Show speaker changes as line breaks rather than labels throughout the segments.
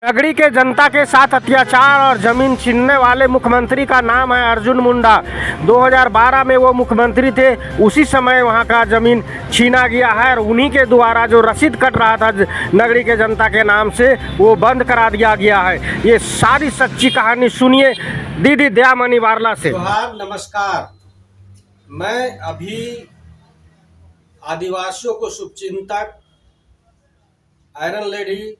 नगरी के जनता के साथ अत्याचार और जमीन छीनने वाले मुख्यमंत्री का नाम है अर्जुन मुंडा। 2012 में वो मुख्यमंत्री थे, उसी समय वहां का जमीन छीना गया है और उन्हीं के द्वारा जो रसीद कट रहा था नगरी के जनता के नाम से, वो बंद करा दिया गया है। ये सारी सच्ची कहानी सुनिए दीदी दयामनी बारला से।
जोहार, नमस्कार। मैं अभी आदिवासियों को शुभचिंतक आयरन लेडी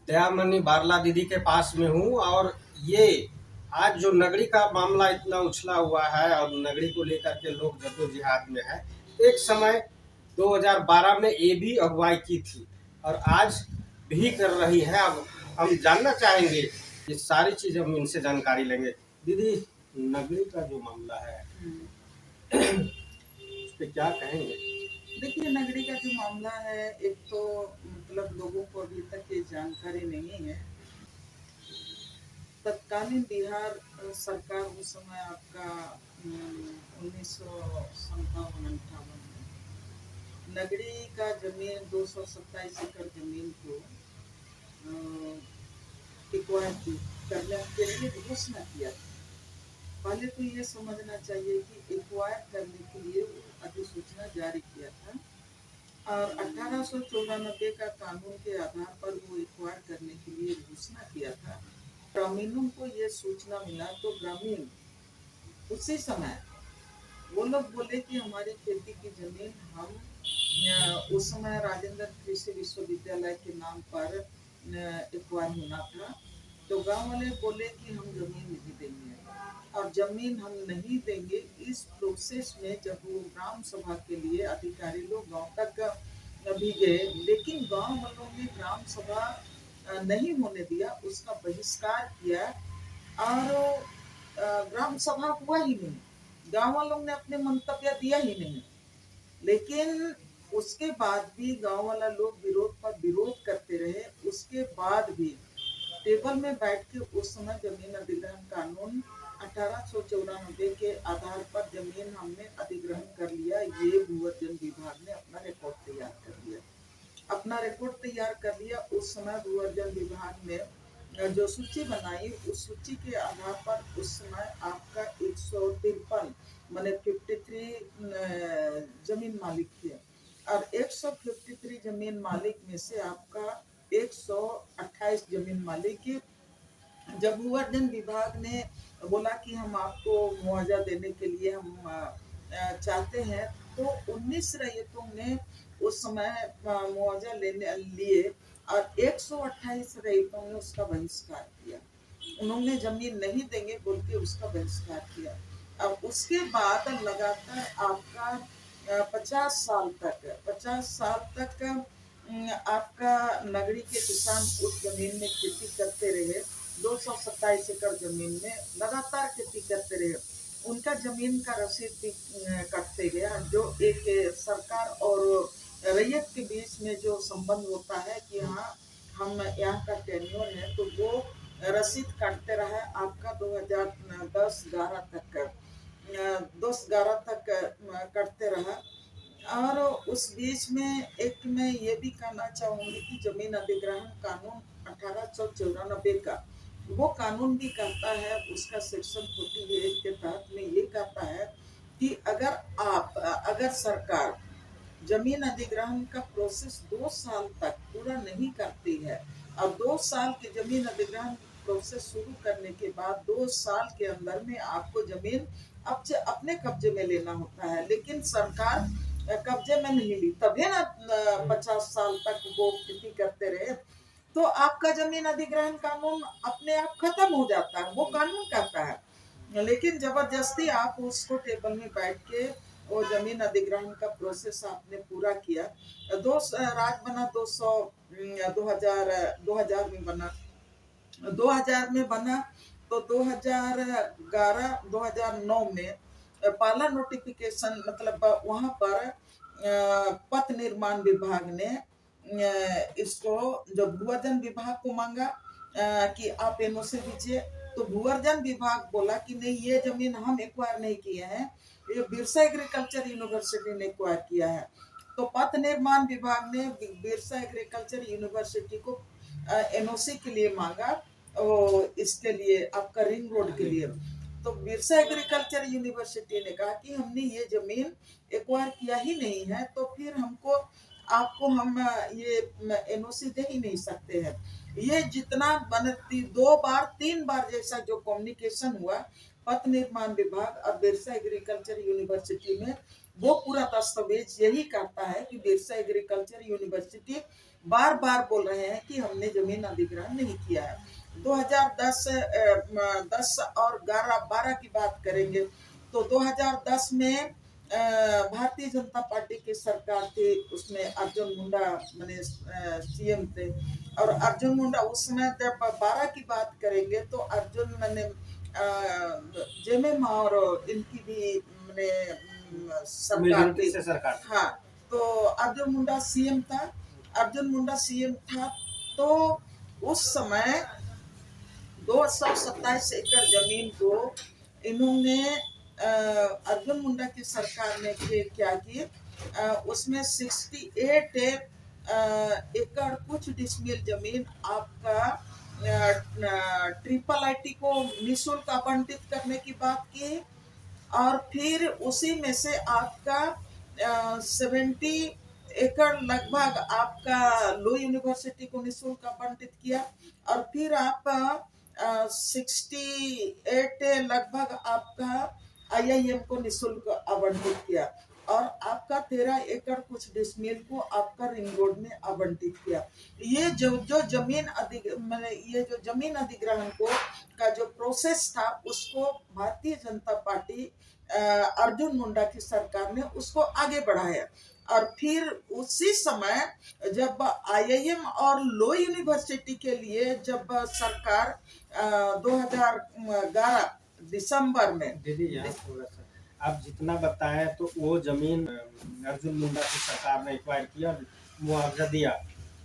दयामनी बारला दीदी के पास में हूँ। और ये आज जो नगरी का मामला इतना उछला हुआ है और नगरी को लेकर के लोग जद्दोजहद में है, एक समय 2012 में ये भी अगुवाई की थी और आज भी कर रही है। अब हम जानना चाहेंगे, ये सारी चीज़ हम इनसे जानकारी लेंगे। दीदी, नगरी का जो मामला है उस पर क्या कहेंगे?
देखिए, नगरी का जो मामला है, एक तो मतलब लोगों को अभी तक ये जानकारी नहीं है। तत्कालीन बिहार सरकार उस समय आपका 1957-58 में नगरी का जमीन 227 एकड़ जमीन को एक्वायर करने के लिए घोषणा किया था। पहले तो ये समझना चाहिए कि एक्वायर करने के लिए अधिसूचना जारी किया था और 1894 का कानून के आधार पर वो एक्वायर करने के लिए घोषणा किया था। ग्रामीणों को ये सूचना मिला तो ग्रामीण उसी समय वो लोग बोले कि हमारी खेती की जमीन हम उस समय राजेंद्र कृषि विश्वविद्यालय के नाम पर एक्वायर होना था। तो गांव वाले बोले कि हम जमीन नहीं देंगे और जमीन हम नहीं देंगे। इस प्रोसेस में जब वो ग्राम सभा के लिए अधिकारी लोग गांव तक भी गए, लेकिन गांव वालों ने ग्राम सभा नहीं होने दिया, उसका बहिष्कार किया और ग्राम सभा हुआ ही नहीं। गांव वालों ने अपने मंतव्य दिया ही नहीं। लेकिन उसके बाद भी गांव वाला लोग विरोध पर विरोध करते रहे। उसके बाद भी टेबल में बैठ के उस समय जमीन अधिग्रहण कानून 1894 के आधार पर जमीन हमने अधिग्रहण कर लिया। ये भूअर्जन विभाग ने अपना रिपोर्ट तैयार कर लिया। उस समय भूअर्जन विभाग ने जो सूची बनाई, उस सूची के आधार पर उस समय आपका 153 माने 53 जमीन मालिक थे और 153 जमीन मालिक में से आपका 128 जमीन मालिक जब भूअर्जन विभाग ने बोला कि हम आपको मुआवजा देने के लिए हम चाहते हैं, तो 19 रैयतों ने उस समय मुआवजा लेने लिए और 128 रैयतों ने उसका बहिष्कार किया। उन्होंने जमीन नहीं देंगे बोल के उसका बहिष्कार किया। अब उसके बाद लगातार आपका 50 साल तक आपका नगरी के किसान उस जमीन में खेती करते रहे। 227 एकड़ जमीन में लगातार खेती करते रहे। उनका जमीन का रसीद भी कटते गया। जो एक सरकार और रैयत के बीच में जो संबंध होता है कि हाँ हम यहाँ का टेन्योर है, तो वो रसीद काटते रहा आपका 2010-11 तक करते रहा। और उस बीच में एक मैं ये भी कहना चाहूंगी कि जमीन अधिग्रहण कानून 1894 का वो कानून भी कहता है, उसका सेक्शन 48 के तहत में ये कहता है कि अगर सरकार जमीन अधिग्रहण का प्रोसेस 2 साल तक पूरा नहीं करती है और 2 साल के जमीन अधिग्रहण प्रोसेस शुरू करने के बाद 2 साल के अंदर में आपको जमीन अपने कब्जे में लेना होता है। लेकिन सरकार कब्जे में नहीं ली, तभी ना 50 साल तक वो खेती करते रहे, तो आपका जमीन अधिग्रहण कानून अपने आप खत्म हो जाता है। वो कानून कहता है, लेकिन जबरदस्ती आप उसको टेबल में बैठ के वो जमीन अधिग्रहण का प्रोसेस आपने पूरा किया। राज बना 2000 में बना। 2000 में बना तो 2011-2009 में पहला नोटिफिकेशन मतलब वहां पर पथ निर्माण विभाग ने इसको जो भूअर्जन विभाग को मांगा कि आप एनओसी दीजिए। तो भूअर्जन विभाग बोला कि नहीं, ये जमीन हम एक्वायर नहीं किए हैं, ये बिरसा एग्रीकल्चर यूनिवर्सिटी ने एक्वायर किया है। तो पथ निर्माण विभाग ने बिरसा एग्रीकल्चर यूनिवर्सिटी को एनओसी के लिए मांगा, और इसके लिए आपका रिंग रोड के लिए। तो बिरसा एग्रीकल्चर यूनिवर्सिटी ने कहा कि हमने ये जमीन एक्वायर किया ही नहीं है, तो फिर आपको हम ये एनओसी दे ही नहीं सकते हैं। ये जितना दो बार 3 बार जैसा जो कम्युनिकेशन हुआ पथ निर्माण विभाग और बिरसा एग्रीकल्चर यूनिवर्सिटी में, वो पूरा दस्तावेज यही कहता है कि बिरसा एग्रीकल्चर यूनिवर्सिटी बार बार बोल रहे हैं कि हमने जमीन अधिग्रहण नहीं किया है। 2010 और 11-12 की बात करेंगे तो 2010 में भारतीय जनता पार्टी की सरकार थी, उसमें अर्जुन मुंडा मैंने सीएम थे। और अर्जुन मुंडा उस समय, जब 12 की बात करेंगे तो अर्जुन मैंने जेएमएम और इनकी भी मैंने सरकार थी।
सरकार।
हाँ, तो अर्जुन मुंडा सीएम था। अर्जुन मुंडा सीएम था तो उस समय 227 एकड़ जमीन को इन्होंने अर्जुन मुंडा की सरकार ने क्या किए, उसमें 68 एकड़ कुछ डिसमिल जमीन आपका ट्रिपल आईटी को निःशुल्क आवंटित करने की बात की। और फिर उसी में से आपका 70 एकड़ लगभग आपका लो यूनिवर्सिटी को निःशुल्क आवंटित किया। और फिर आप 68 लगभग आपका आईआईएम को निःशुल्क आवंटित किया। और आपका 13 एकड़ कुछ डिसमिल को आपका रिंग रोड में आवंटित किया। ये जो जमीन अधिग्रहण को का जो प्रोसेस था, उसको भारतीय जनता पार्टी अर्जुन मुंडा की सरकार ने उसको आगे बढ़ाया। और फिर उसी समय जब आईआईएम और लो यूनिवर्सिटी के लिए जब सरकार 2011 दिसंबर में,
दीदी यहाँ थोड़ा सा आप जितना बताएं, तो वो जमीन अर्जुन मुंडा की सरकार ने एक्वायर किया, मुआवजा दिया?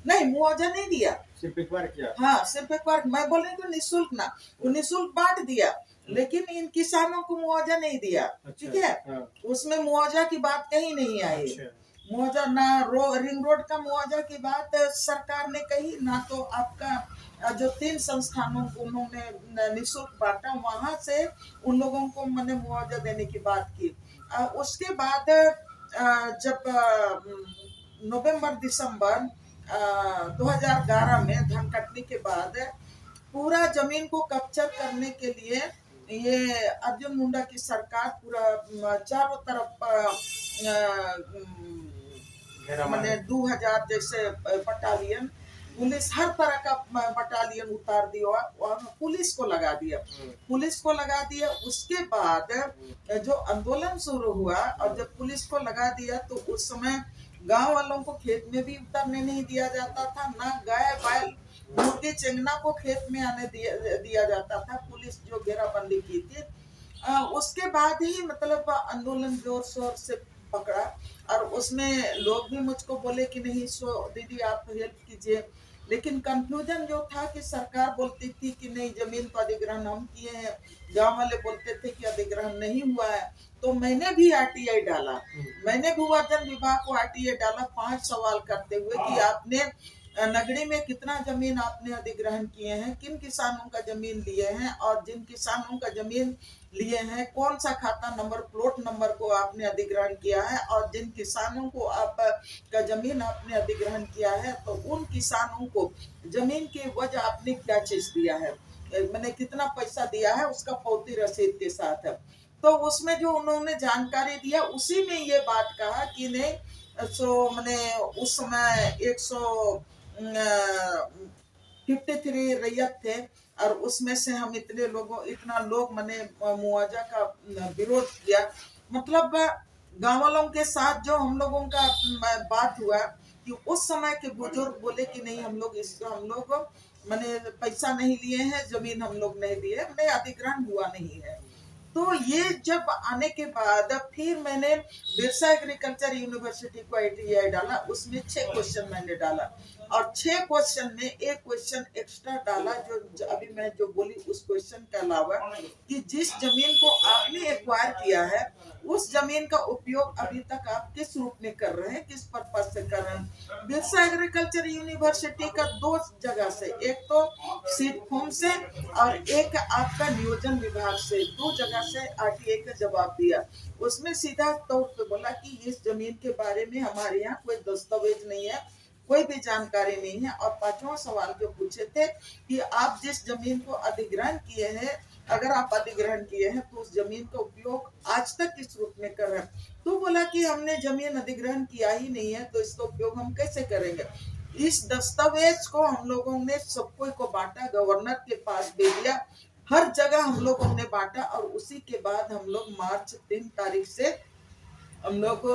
नहीं, मुआवजा नहीं दिया,
सिर्फ एक्वायर किया।
हाँ, सिर्फ एक्वायर। मैं बोल रही हूँ निःशुल्क ना, वो निःशुल्क बांट दिया, लेकिन इन किसानों को मुआवजा नहीं दिया। ठीक है,
हाँ।
उसमें मुआवजा की बात कहीं नहीं आई।
अच्छा।
मुआवजा ना रिंग रोड का मुआवजा की बात सरकार ने कही ना, तो आपका जो 3 संस्थानों को उन्होंने निःशुल्क बांटा, वहां से उन लोगों को मैंने मुआवजा देने की बात की। उसके बाद जब नवंबर दिसंबर 2011 में धन कटनी के बाद पूरा जमीन को कब्जा करने के लिए ये अर्जुन मुंडा की सरकार पूरा चारों तरफ मैंने 2000 जैसे बटालियन पुलिस, हर तरह का बटालियन उतार दिया और पुलिस को लगा दिया। उसके बाद जो आंदोलन शुरू हुआ और जब पुलिस को लगा दिया, तो उस समय गांव वालों को खेत में भी उतरने नहीं दिया जाता था, ना गाय बैल मुर्गी चेंगना को खेत में आने दिया जाता था। पुलिस जो घेराबंदी की थी, उसके बाद ही मतलब आंदोलन जोर शोर से पकड़ा। और उसमें लोग भी मुझको बोले कि नहीं दीदी आप हेल्प कीजिए, लेकिन कंफ्यूजन जो था कि सरकार बोलती थी कि नहीं जमीन का अधिग्रहण हम किए हैं, गांव वाले बोलते थे कि अधिग्रहण नहीं हुआ है। तो मैंने भी आरटीआई डाला, मैंने भूवर्धन विभाग को आरटीआई डाला 5 सवाल करते हुए कि आपने नगरी में कितना जमीन आपने अधिग्रहण किए हैं, किन किसानों का जमीन लिए हैं, और जिन किसानों का जमीन लिए हैं कौन सा खाता नंबर प्लॉट नंबर को आपने अधिग्रहण किया है, और जिन किसानों को आप का जमीन आपने अधिग्रहण किया है तो उन किसानों को जमीन की वजह आपने क्या चीज दिया है, मैंने कितना पैसा दिया है, उसका पावती रसीद के साथ है। तो उसमें जो उन्होंने जानकारी दिया उसी में ये बात कहा कि नहीं सो मैंने उस समय 153 रैयत थे और उसमें से हम इतना लोग मैंने मुआवजा का विरोध किया। मतलब गाँव वालों के साथ जो हम लोगों का बात हुआ कि उस समय के बुजुर्ग बोले कि नहीं हम लोग मैंने पैसा नहीं लिए हैं, जमीन हम लोग नहीं दिए, मैंने अधिग्रहण हुआ नहीं है। तो ये जब आने के बाद फिर मैंने बिरसा एग्रीकल्चर यूनिवर्सिटी को आईटीआई डाला, उसमें 6 क्वेश्चन मैंने डाला और 6 क्वेश्चन में एक क्वेश्चन एक्स्ट्रा डाला जो अभी मैं जो बोली उस क्वेश्चन के अलावा, कि जिस जमीन को आपने एक्वायर किया है उस जमीन का उपयोग अभी तक आप किस रूप में कर रहे हैं, किस पर्पज से कर रहे हैं। बिरसा एग्रीकल्चर यूनिवर्सिटी का 2 जगह से, एक तो सीड फॉर्म से और एक आपका नियोजन विभाग से, 2 जगह से आरटीए का जवाब दिया। उसमें सीधा तौर पे बोला कि इस जमीन के बारे में हमारे यहाँ कोई दस्तावेज नहीं है, कोई भी जानकारी नहीं है। और 5वां सवाल जो पूछे थे कि आप जिस जमीन को अधिग्रहण किए हैं, अगर आप अधिग्रहण किए हैं तो उस जमीन का उपयोग आज तक किस रूप में कर रहे हैं। तो बोला कि हमने जमीन अधिग्रहण किया ही नहीं है, तो इसका उपयोग हम कैसे करेंगे। इस दस्तावेज को हम लोगों ने सबको को बांटा, गवर्नर के पास भेज दिया, हर जगह हम लोगों ने बांटा। और उसी के बाद हम लोग मार्च 3 तारीख से हम लोग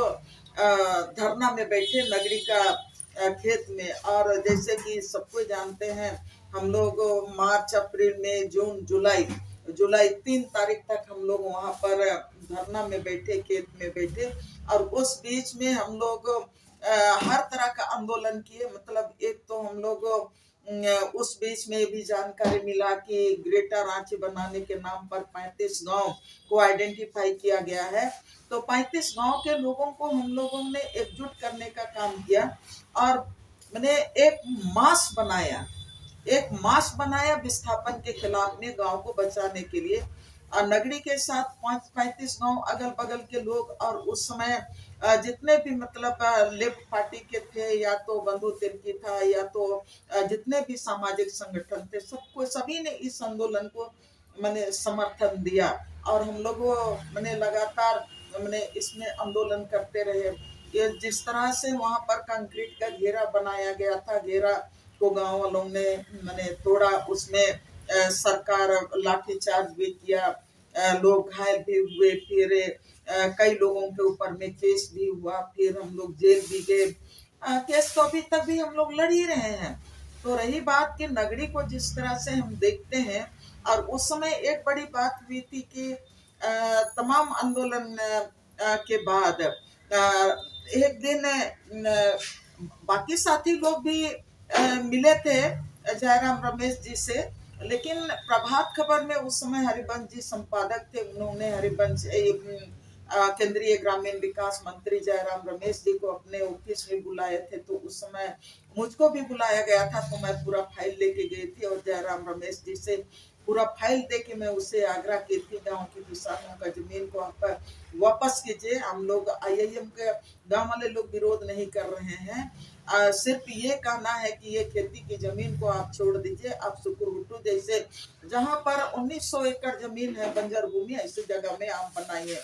धरना में बैठे नगरी का खेत में। और जैसे कि सबको जानते हैं, हम लोग मार्च, अप्रैल, मई, जून, जुलाई 3 तारीख तक हम लोग वहां पर धरना में बैठे, खेत में बैठे। और उस बीच में हम लोग हर तरह का आंदोलन किए। मतलब एक तो हम लोग उस बीच में भी जानकारी मिला कि ग्रेटर रांची बनाने के नाम पर 35 गांव को आइडेंटिफाई किया गया है। तो 35 गांव के लोगों को हम लोगों ने एकजुट करने का काम किया और मैंने एक मास बनाया विस्थापन के खिलाफ में, गांव को बचाने के लिए। और नगरी के साथ 35 गांव अगल बगल के लोग, और उस समय जितने भी मतलब लेफ्ट पार्टी के थे, या तो बंधु तिर्की था, या तो जितने भी सामाजिक संगठन थे, सभी ने इस आंदोलन को मैंने समर्थन दिया। और हम लोग मैंने लगातार मैंने इसमें आंदोलन करते रहे। ये जिस तरह से वहां पर कंक्रीट का घेरा बनाया गया था, घेरा को गांव वालों ने मैंने तोड़ा, उसमें सरकार लाठीचार्ज भी किया, लोग घायल भी हुए, फिर कई लोगों के ऊपर में केस भी हुआ, फिर हम लोग जेल भी गए। केस तो अभी तक भी हम लोग लड़ ही रहे हैं। तो रही बात कि नगरी को जिस तरह से हम देखते हैं, और उस समय एक बड़ी बात हुई थी कि तमाम आंदोलन के बाद एक दिन बाकी साथी लोग भी मिले थे जयराम रमेश जी से। लेकिन प्रभात खबर में उस समय हरिवंश जी संपादक थे, उन्होंने हरिवंश केंद्रीय ग्रामीण विकास मंत्री जयराम रमेश जी को अपने ऑफिस में बुलाए थे। तो उस समय मुझको भी बुलाया गया था, तो मैं पूरा फाइल लेके गई थी और जयराम रमेश जी से पूरा फाइल दे के मैं उससे आग्रह की थी, गांव के किसानों का जमीन को आप वापस कीजिए। हम लोग IIM के गांव वाले लोग विरोध नहीं कर रहे हैं, सिर्फ ये कहना है कि ये खेती की जमीन को आप छोड़ दीजिए। आप सुकुरहुटू जैसे जहां पर 1900 एकड़ जमीन है बंजर भूमि, ऐसी जगह में आप बनाइए।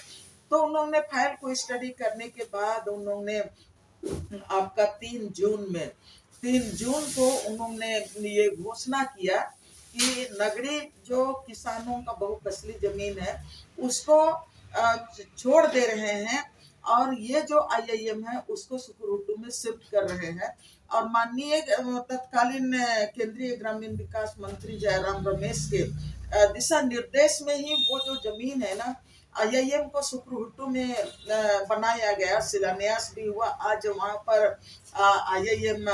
तो उन्होंने फाइल को स्टडी करने के बाद उन्होंने आपका 3 जून को उन्होंने ये घोषणा किया कि नगरी जो किसानों का बहुफसली जमीन है उसको छोड़ दे रहे हैं, और ये जो IIM है उसको सुकुरहुटू में शिफ्ट कर रहे हैं। और माननीय तत्कालीन केंद्रीय ग्रामीण विकास मंत्री जयराम रमेश के दिशा निर्देश में ही वो जो जमीन है ना, IIM को सुकुरहुटू में बनाया गया, शिलान्यास भी हुआ। आज वहाँ पर IIM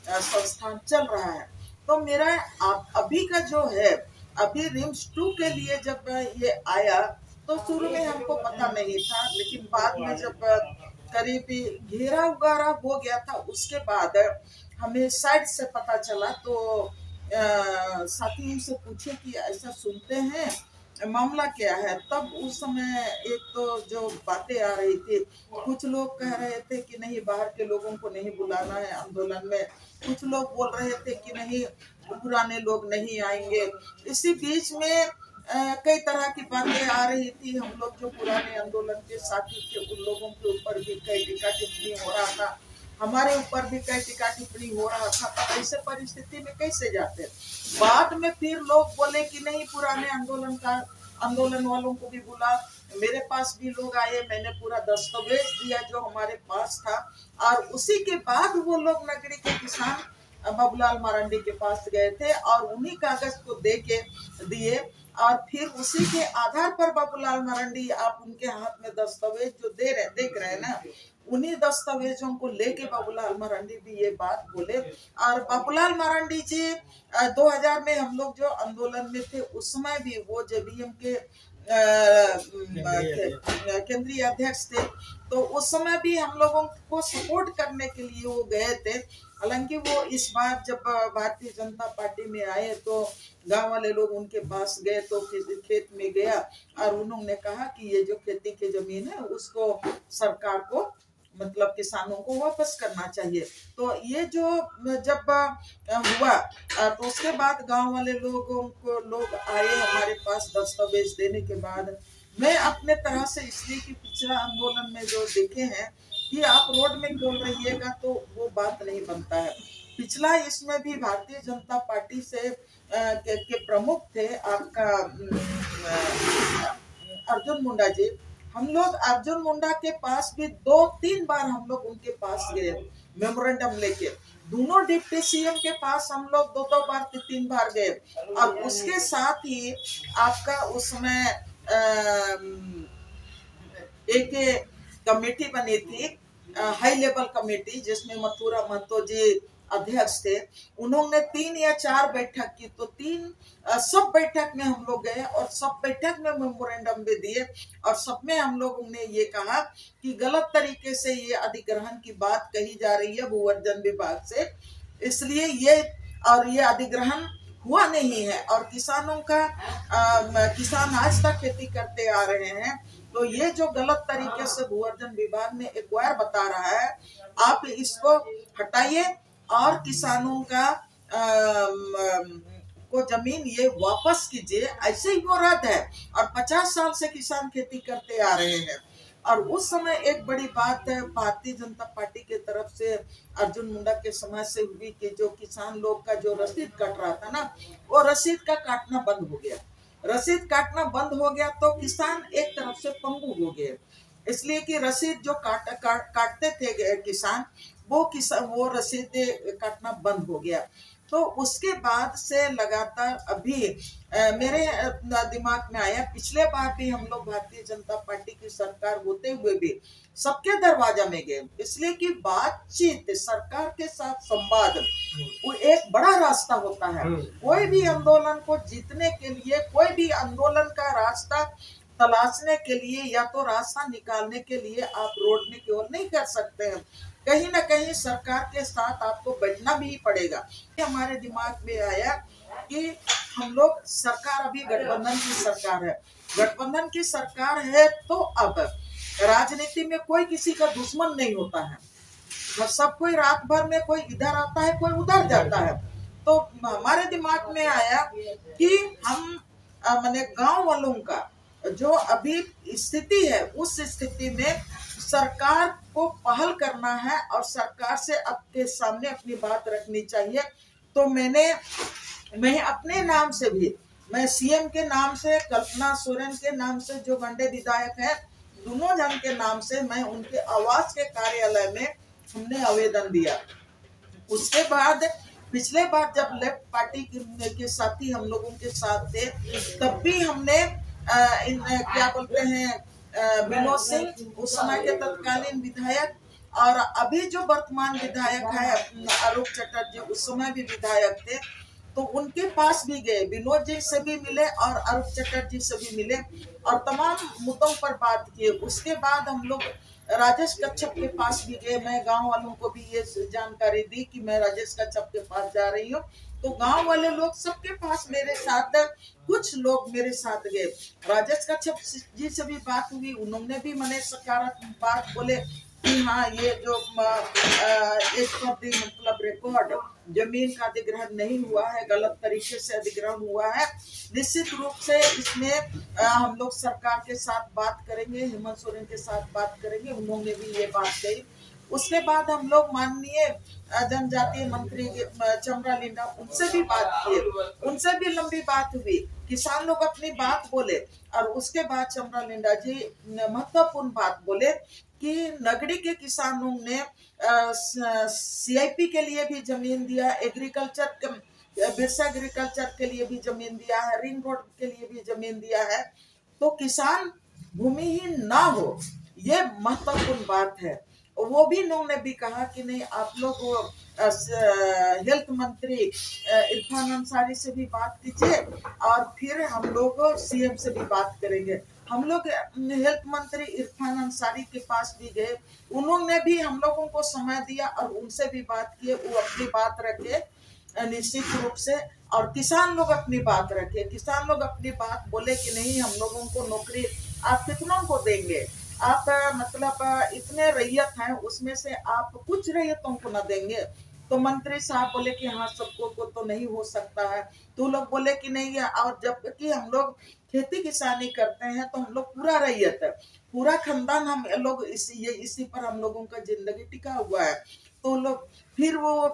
संस्थान चल रहा है। तो मेरा अभी का जो है, अभी रिम्स 2 के लिए जब ये आया तो शुरू में हमको पता नहीं था, लेकिन बाद में जब करीब घेरा उगारा हो गया था उसके बाद हमें साइड से पता चला। तो साथियों से पूछे कि ऐसा सुनते हैं, मामला क्या है। तब उस समय एक तो जो बातें आ रही थी, कुछ लोग कह रहे थे कि नहीं बाहर के लोगों को नहीं बुलाना है आंदोलन में, कुछ लोग बोल रहे थे कि नहीं पुराने लोग नहीं आएंगे। इसी बीच में कई तरह की बातें आ रही थी। हम लोग जो पुराने आंदोलन के साथी थे उन लोगों के ऊपर भी कई टीका टिप्पणी हो रहा था, हमारे ऊपर भी कई टीका टिप्पणी हो रहा था। तो ऐसे परिस्थिति में कैसे जाते। बाद में फिर लोग बोले कि नहीं पुराने आंदोलन वालों को भी बुला। मेरे पास भी लोग आए, मैंने पूरा दस्तावेज दिया जो हमारे पास था, और उसी के बाद वो लोग नगरी के किसान बाबूलाल मरांडी के पास गए थे और उन्हीं कागज को दे के दिए। और फिर उसी के आधार पर बाबूलाल मरांडी, आप उनके हाथ में दस्तावेज जो देख रहे हैं ना, उन्हीं दस्तावेजों को लेके बाबूलाल मरांडी भी ये बात बोले। और बाबूलाल मरांडी जी 2000 में हम लोग जो आंदोलन में थे उस समय भी वो जेबीएम के केंद्रीय अध्यक्ष थे, तो उस समय भी हम लोगों को सपोर्ट करने के लिए वो गए थे। हालांकि वो इस बार जब भारतीय जनता पार्टी में आए तो गांव वाले लोग उनके पास गए, तो खेत में गया और उन्होंने कहा कि ये जो खेती की जमीन है उसको सरकार को मतलब किसानों को वापस करना चाहिए। तो ये जो जब हुआ तो उसके बाद गांव वाले लोग आए हमारे पास दस्तावेज देने के बाद। मैं अपने तरह से इसलिए कि पिछला आंदोलन में जो देखे हैं कि आप रोड में बोल रहिएगा तो वो बात नहीं बनता है। पिछला इसमें भी भारतीय जनता पार्टी से के प्रमुख थे आपका अर्जुन मुंडा जी। हम लोग अर्जुन मुंडा के पास भी 2-3 बार हम लोग उनके पास गए मेमोरेंडम लेके। दोनों डिप्टी सीएम के पास हम लोग 2 बार 3 बार गए। और उसके साथ ही आपका उसमें एक कमेटी बनी थी, हाई लेवल कमेटी, जिसमें मथुरा महतो जी अध्यक्ष थे। उन्होंने 3 या 4 बैठक की, तो 3 सब बैठक में हम लोग गए और सब बैठक में मेमोरेंडम भी दिए और सब में हम लोगों ने ये कहा कि गलत तरीके से ये अधिग्रहण की बात कही जा रही है भूवर्जन विभाग से, इसलिए ये अधिग्रहण हुआ नहीं है और किसानों का किसान आज तक खेती करते आ रहे हैं। तो ये जो गलत तरीके से भूवर्जन विभाग ने एक्वायर बता रहा है, आप इसको हटाइए और किसानों का को जमीन ये वापस कीजिए। ऐसे ही वो रद्द है और 50 साल से किसान खेती करते आ रहे हैं। और उस समय एक बड़ी बात है भारतीय जनता पार्टी के तरफ से अर्जुन मुंडा के समाज से हुई कि जो किसान लोग का जो रसीद कट रहा था ना, वो रसीद का काटना बंद हो गया। रसीद काटना बंद हो गया तो किसान एक तरफ से पंगु हो गए, इसलिए कि रसीद जो काटते थे किसान, वो रसीद काटना बंद हो गया। तो उसके बाद से लगातार अभी मेरे दिमाग में आया, पिछले बार भी हम लोग भारतीय जनता पार्टी की सरकार होते हुए भी सबके दरवाजा में गए, इसलिए कि बातचीत सरकार के साथ संवाद वो एक बड़ा रास्ता होता है। कोई भी आंदोलन को जीतने के लिए, कोई भी आंदोलन का रास्ता तलाशने के लिए या तो रास्ता निकालने के लिए आप रोड में केवल नहीं कर सकते हैं, कहीं ना कहीं सरकार के साथ आपको बैठना भी पड़ेगा। हमारे दिमाग में आया कि हम लोग सरकार अभी गठबंधन की सरकार है, गठबंधन की सरकार है तो अब राजनीति में कोई किसी का दुश्मन नहीं होता है, सब कोई रात भर में कोई इधर आता है कोई उधर जाता है। तो हमारे दिमाग में आया कि हम माने गांव वालों का जो अभी स्थिति है उस स्थिति में सरकार को पहल करना है और सरकार से आपके सामने अपनी बात रखनी चाहिए। तो मैं अपने नाम से भी, मैं सीएम के नाम से, कल्पना सोरेन के नाम से जो गंडे विधायक हैं, दोनों जन के नाम से मैं उनके आवास के कार्यालय में हमने आवेदन दिया। उसके बाद पिछले बार जब लेफ्ट पार्टी के साथी हम लोगों के साथ थे तब भी हमने क्या बोलते हैं विनोद सिंह उस समय के तत्कालीन विधायक, और अभी जो वर्तमान विधायक है आलोक चटर्जी उस समय भी विधायक थे, तो उनके पास भी गए, विनोद जी से भी मिले और आलोक चटर्जी से भी मिले और तमाम मुद्दों पर बात किए। उसके बाद हम लोग राजेश कच्छप के पास भी गए। मैं गांव वालों को भी ये जानकारी दी कि मैं राजेश कच्छप के पास जा रही हूँ, तो गांव वाले लोग सबके पास मेरे साथ, कुछ लोग मेरे साथ गए। राजेश कच्छप जी से भी बात हुई, उन्होंने भी मैंने सकारात्मक बात बोले कि हाँ ये जो एक मतलब रिकॉर्ड जमीन का अधिग्रहण नहीं हुआ है, गलत तरीके से अधिग्रहण हुआ है, निश्चित रूप से इसमें हम लोग सरकार के साथ बात करेंगे, हेमंत सोरेन के साथ बात करेंगे। उन्होंने भी ये बात कही। उसके बाद हम लोग माननीय जनजातीय मंत्री चमरा लिंडा, उनसे भी बात किए, उनसे भी लंबी बात हुई, किसान लोग अपनी बात बोले। और उसके बाद चमरा लिंडा जी महत्वपूर्ण बात बोले कि नगड़ी के किसानों ने सीआईपी के लिए भी जमीन दिया, एग्रीकल्चर बिरसा एग्रीकल्चर के लिए भी जमीन दिया है, रिंग रोड के लिए भी जमीन दिया है, तो किसान भूमिहीन ना हो, ये महत्वपूर्ण बात है। वो भी इन्होंने भी कहा कि नहीं आप लोग हेल्थ मंत्री इरफान अंसारी से भी बात कीजिए और फिर हम लोग सीएम से भी बात करेंगे। हम लोग हेल्थ मंत्री इरफान अंसारी के पास भी गए, उन्होंने भी हम लोगों को समय दिया और उनसे भी बात किए, वो अपनी बात रखे निश्चित रूप से। और किसान लोग अपनी बात रखे, किसान लोग अपनी बात बोले कि नहीं हम लोगों को नौकरी आप कितनों को देंगे, आप मतलब इतने रैयत हैं उसमें से आप कुछ रैयतों को ना देंगे। तो मंत्री साहब बोले कि हाँ सबको को तो नहीं हो सकता है। तो लोग बोले कि नहीं, और जबकि हम लोग खेती किसानी करते हैं तो हम लोग पूरा रैयत है, पूरा खानदान हम लोग इसी पर हम लोगों का जिंदगी टिका हुआ है। तो लोग फिर वो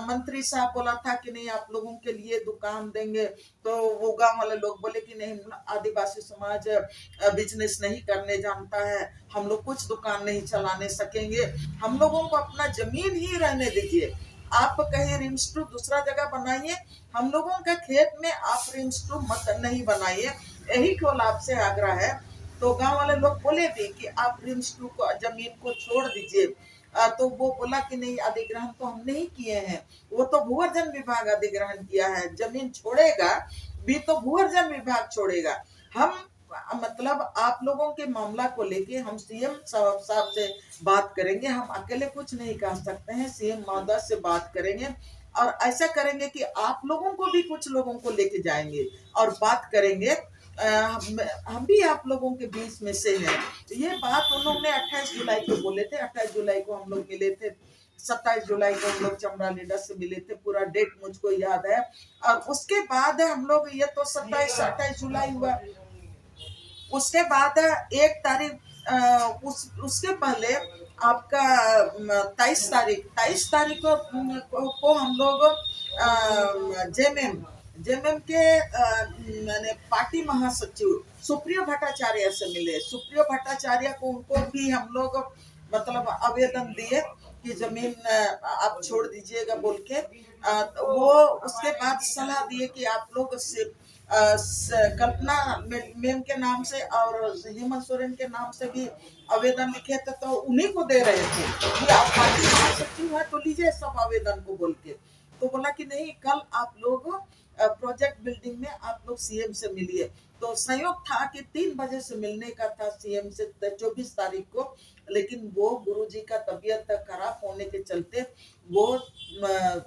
मंत्री साहब बोला था कि नहीं आप लोगों के लिए दुकान देंगे। तो वो गांव वाले लोग बोले कि नहीं आदिवासी समाज बिजनेस नहीं करने जानता है, हम लोग कुछ दुकान नहीं चलाने सकेंगे, हम लोगों को अपना जमीन ही रहने दीजिए, आप कहीं रिमस्टू दूसरा जगह बनाइए, हम लोगों के खेत में आप रिमस्टू मत नहीं बनाइए, यही केवल आपसे आग्रह है। तो गांव वाले लोग बोले भी कि आप रिमस्टू को जमीन को छोड़ दीजिए। तो वो बोला कि नहीं अधिग्रहण तो हम नहीं किए हैं, वो तो भूअर्जन विभाग अधिग्रहण किया है, जमीन छोड़ेगा भी तो भूअर्जन विभाग छोड़ेगा। हम मतलब आप लोगों के मामला को लेके हम सीएम साहब से बात करेंगे, हम अकेले कुछ नहीं कह सकते हैं, सीएम महोदय से बात करेंगे और ऐसा करेंगे कि आप लोगों को भी कुछ लोगों को लेके जाएंगे और बात करेंगे। हम भी आप लोगों के बीच में से हैं। ये बात उन्होंने 28 जुलाई को बोले थे, 28 जुलाई को हम लोग मिले थे, 27 जुलाई को हम लोग चमड़ा लीडर से मिले थे, पूरा डेट मुझको याद है। और उसके बाद हम लोग ये तो 27-28 जुलाई हुआ, उसके बाद 1 तारीख उसके पहले आपका 23 तारीख को हम लोग जेएमएम के मैंने पार्टी महासचिव सुप्रियो भट्टाचार्य से मिले। सुप्रियो भट्टाचार्य को उनको भी हम लोग मतलब आवेदन दिए कि जमीन आप छोड़ दीजिएगा बोल के। वो उसके बाद सलाह दिए कि आप लोग कल्पना मैम के नाम से और हेमंत सोरेन के नाम से भी आवेदन लिखे थे, तो उन्हीं को दे रहे थे कि आप पार्टी महासचिव है तो लीजिए सब आवेदन को बोल के। तो बोला कि नहीं कल आप लोग प्रोजेक्ट बिल्डिंग में आप लोग सीएम से मिलिए। तो संयोग था कि 3 बजे से मिलने का था सीएम से 24 तारीख को, लेकिन वो गुरुजी का तबीयत खराब होने के चलते वो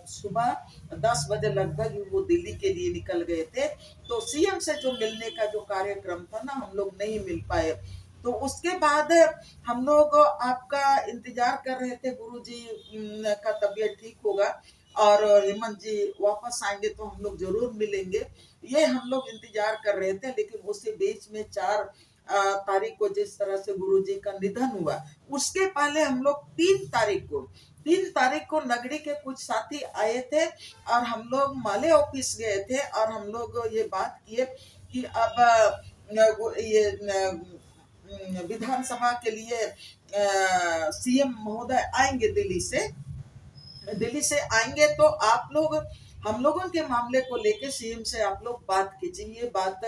सुबह 10 बजे लगभग वो दिल्ली के लिए निकल गए थे। तो सीएम से जो मिलने का जो कार्यक्रम था ना हम लोग नहीं मिल पाए। तो उसके बाद हम लोग आपका इंतजार कर रहे थे, गुरुजी का तबीयत ठीक होगा और हेमंत जी वापस आएंगे तो हम लोग जरूर मिलेंगे, ये हम लोग इंतजार कर रहे थे। लेकिन उसी बीच में 4 तारीख को जिस तरह से गुरुजी का निधन हुआ, उसके पहले हम लोग 3 तारीख को नगरी के कुछ साथी आए थे और हम लोग माले ऑफिस गए थे और हम लोग ये बात किए कि अब ये विधानसभा के लिए सीएम महोदय आएंगे दिल्ली से आएंगे, तो आप लोग हम लोगों के मामले को लेके सीएम से आप लोग बात कीजिए। ये बात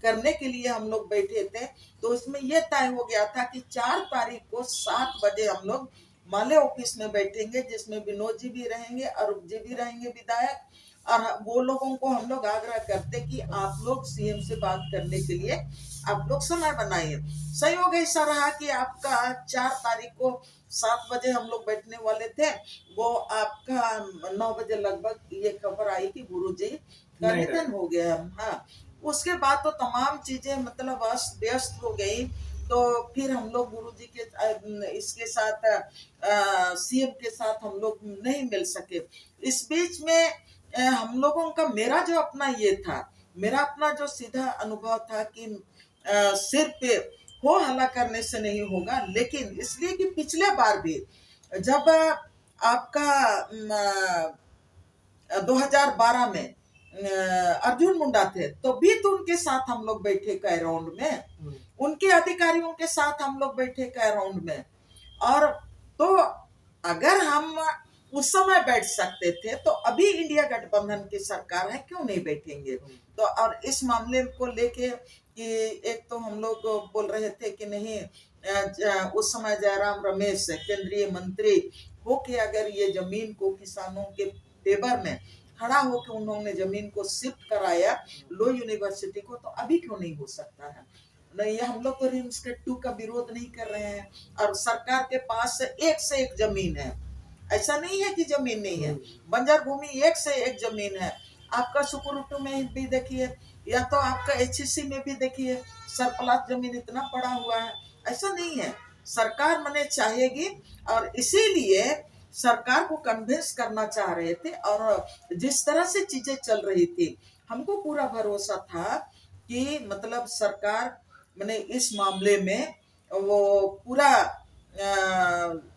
करने के लिए हम लोग बैठे थे। तो उसमें ये तय हो गया था कि 4 तारीख को 7 बजे हम लोग माले ऑफिस में बैठेंगे, जिसमें विनोद जी भी रहेंगे, अरूप जी भी रहेंगे विधायक, और वो लोगों को हम लोग आग्रह करते कि आप लोग सीएम से बात करने के लिए आप लोग समय बनाइए। संयोग ऐसा रहा कि आपका 4 तारीख को 7 बजे हम लोग बैठने वाले थे, वो आपका 9 बजे लगभग ये खबर आई कि गुरुजी का निधन हो गया। हाँ, उसके बाद तो तमाम चीजें मतलब अस्त व्यस्त हो गई। तो फिर हम लोग गुरुजी के इसके साथ सीएम के साथ हम लोग नहीं मिल सके। इस बीच में हम लोगों का मेरा अपना जो सीधा अनुभव था कि सिर पे हो हल्ला करने से नहीं होगा, लेकिन इसलिए कि पिछले बार भी जब आपका 2012 में अर्जुन मुंडा थे तो भी तो उनके साथ हम लोग बैठे कई राउंड में, उनके अधिकारियों के साथ हम लोग बैठे कई राउंड में। और तो अगर हम उस समय बैठ सकते थे तो अभी इंडिया गठबंधन की सरकार है, क्यों नहीं बैठेंगे। तो और इस मामले को लेके कि एक तो हम लोग बोल रहे थे कि नहीं उस समय जयराम रमेश केंद्रीय मंत्री होके अगर ये जमीन को किसानों के फेवर में खड़ा होकर उन्होंने जमीन को शिफ्ट कराया लो यूनिवर्सिटी को, तो अभी क्यों नहीं हो सकता है? नहीं, हम लोग तो रिमस्टेट 2 का विरोध नहीं कर रहे हैं, और सरकार के पास से एक जमीन है, ऐसा नहीं है कि जमीन नहीं है, बंजर भूमि एक से एक जमीन है। आपका सुकुरुटू में भी देखिए, या तो आपका एचईसी में भी देखिए, सरप्लस जमीन इतना पड़ा हुआ है। ऐसा नहीं है, सरकार मने चाहेगी, और इसीलिए सरकार को कन्विंस करना चाह रहे थे। और जिस तरह से चीजें चल रही थी, हमको पूरा भरोसा था कि मतलब सरकार मने इस मामले में वो पूरा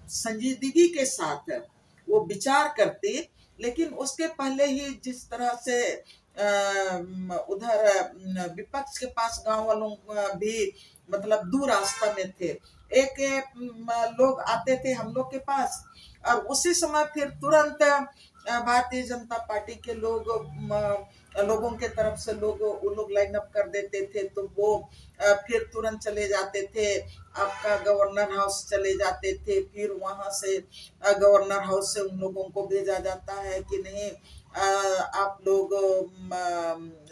संजीदगी के साथ वो विचार करती। लेकिन उसके पहले ही जिस तरह से उधर विपक्ष के पास गांव वालों भी मतलब दूर रास्ता में थे, एक लोग आते थे हम लोग के पास, और उसी समय फिर तुरंत भारतीय जनता पार्टी के लोगों के तरफ से वो लोग लाइन अप कर देते थे, तो वो फिर तुरंत चले जाते थे, आपका गवर्नर हाउस चले जाते थे। फिर वहां से गवर्नर हाउस से उन लोगों को भेजा जाता है कि नहीं, आप लोग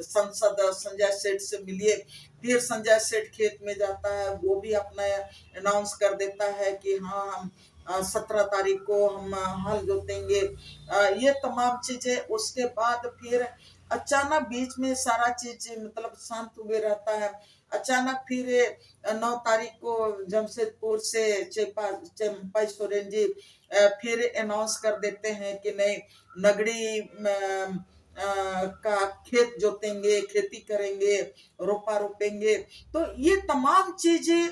संसद संजय सेठ से मिलिए। फिर संजय सेठ खेत में जाता है, वो भी अपना अनाउंस कर देता है कि हाँ हम 17 तारीख को हम हल जोतेंगे। ये तमाम चीजें, उसके बाद फिर अचानक बीच में सारा चीज मतलब शांत हुए रहता है। अचानक फिर 9 तारीख को जमशेदपुर से चंपाई सोरेन जी फिर अनाउंस कर देते हैं कि नहीं, नगड़ी का खेत जोतेंगे, खेती करेंगे, रोपा रोपेंगे। तो ये तमाम चीजें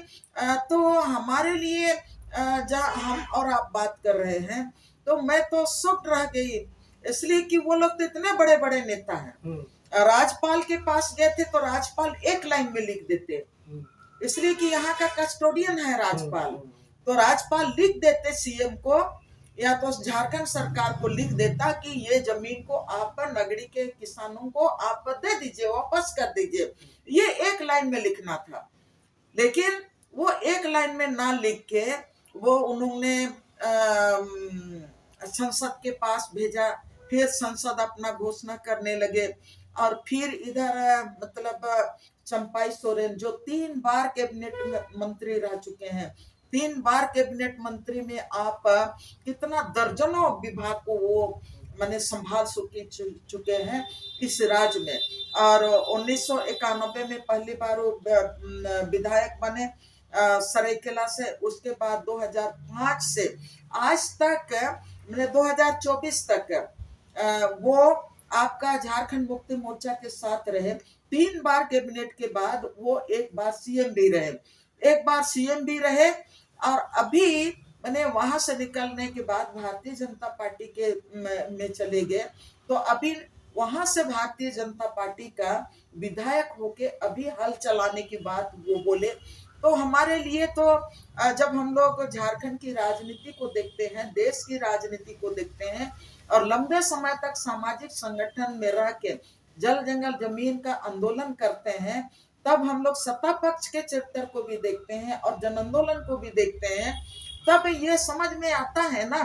तो हमारे लिए जहाँ हम और आप बात कर रहे हैं, तो मैं तो शॉक्ड रह गई, इसलिए कि वो लोग तो इतने बड़े बड़े नेता हैं। राज्यपाल के पास गए थे तो राज्यपाल एक लाइन में लिख देते, इसलिए कि यहाँ का कस्टोडियन है राज्यपाल, तो राज्यपाल लिख देते सीएम को या तो झारखंड सरकार को लिख देता कि ये जमीन को आप नगरी के किसानों को आप दे दीजिए, वापस कर दीजिए। ये एक लाइन में लिखना था, लेकिन वो एक लाइन में ना लिख के वो उन्होंने संसद के पास भेजा। फिर संसद अपना घोषणा करने लगे, और फिर इधर मतलब चंपाई सोरेन जो 3 बार कैबिनेट मंत्री रह चुके हैं, 3 बार कैबिनेट मंत्री में आप कितना दर्जनों विभाग को वो मैंने संभाल चुके हैं इस राज्य में। और 1991 में पहली बार वो विधायक बने सरायकेला से। उसके बाद 2005 से आज तक मैंने 2024 तक वो आपका झारखंड मुक्ति मोर्चा के साथ रहे। 3 बार कैबिनेट के बाद वो एक बार सीएम भी रहे, और अभी मैंने वहां से निकलने के बाद भारतीय जनता पार्टी के में चले गए, तो अभी वहां से भारतीय जनता पार्टी का विधायक होके अभी हल चलाने की बात वो बोले। तो हमारे लिए तो जब हम लोग झारखंड की राजनीति को देखते हैं, देश की राजनीति को देखते हैं, और लंबे समय तक सामाजिक संगठन में रह के जल जंगल जमीन का आंदोलन करते हैं, तब हम लोग सत्ता पक्ष के चरित्र को भी देखते हैं और जन आंदोलन को भी देखते हैं, तब ये समझ में आता है ना